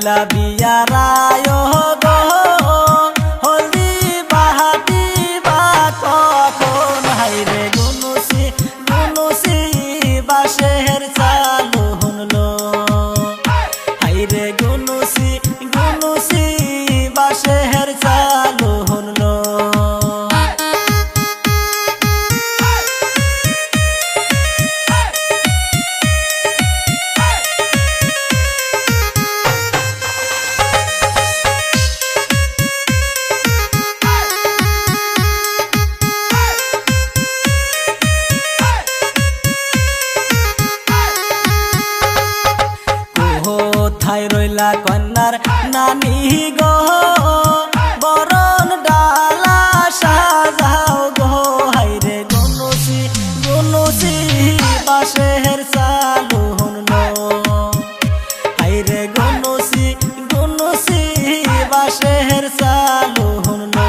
রইলা বিয়ারায় গো হলদি বাহাটি বা কখন হাইরে গুনুসি গুনুসি বাঁশের চালু হুনলো হাইরে গুনুসি গুনুসি বাঁশের চালু হুনলো কোথায় রইলা কন্যার নানি গো বরণ ডালা সাজাও গো হাইরে গুনুসি গুনুসি বাঁশের চালু হুনলো হাইরে গুনুসি গুনুসি বাঁশের চালু হুনলো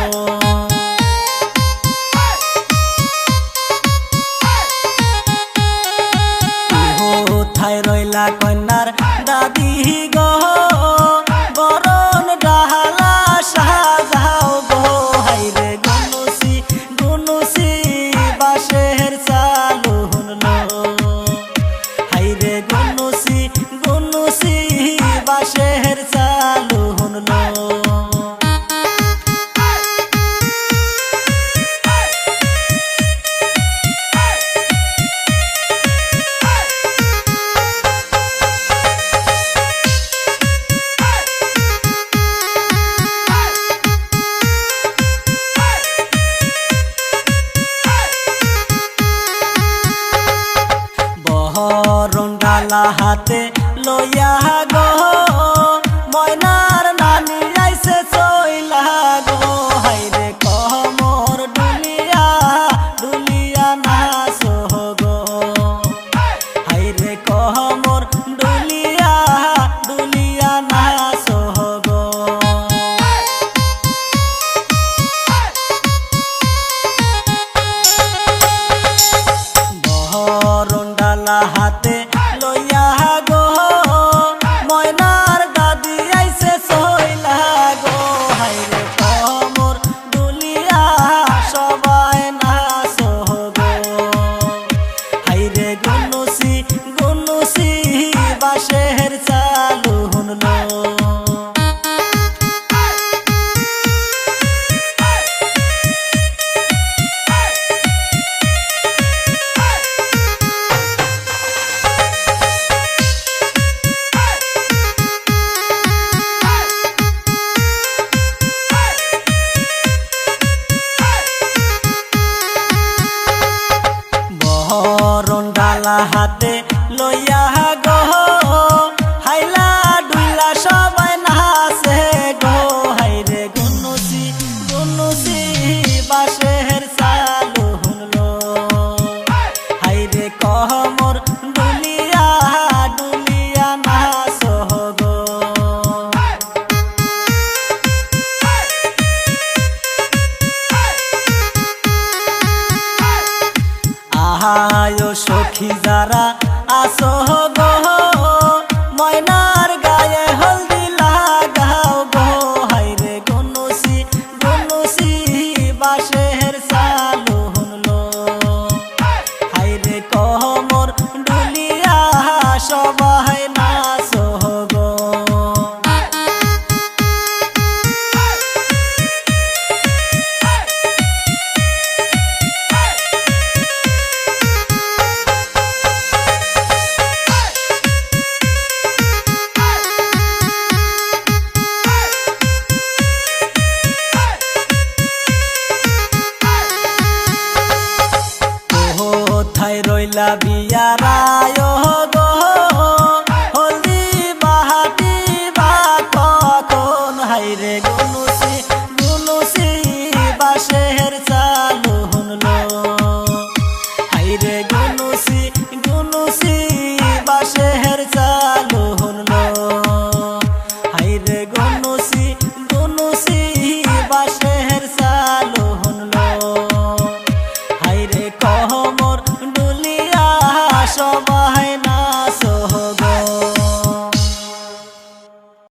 কোথায় রইলা কন্যার দাদি গো বরণ ডালা সাজাও গো হাইরে গুনুসি গুনুসি বাঁশের চালু হুনলো হাইরে গুনুসি গুনুসি বাঁশের চালু হুনলো বরণ ডালা হাতে লইয়া গো ময়নার নানি আইছে চইলা গো হাইরে কমর ডুলিয়া ডুলিয়া নাচ গো হাইরে কমর ডুলিয়া ডুলিয়া নাচ গো বরণ ডালা হাতে লইয়া গো ময়নার দাদি আইছে চইলা গো হাইরে কমর দুলিয়া সবাই নাচ গো হাইরে গুনুসি গুনুসি বাঁশের চালু হুনলো বরণ ডালা হাতে লইয়া গো হাইলা ডুইলা সবাই নাচে গো হাইরে গুনুসি গুনুসি বাঁশের চালু হুনলো হাইরে কমর ডুলিয়া ডুলিয়া নাচ গো আহায় সখী যারা আসো গো ময়নার গায়ে হলদি লাগাও গো হাইরে গুনুসি গুনুসি বাঁশের চালু হুনলো হাইরে কমর ডুলিয়া সবাই নাচ গো কোথায় রইলা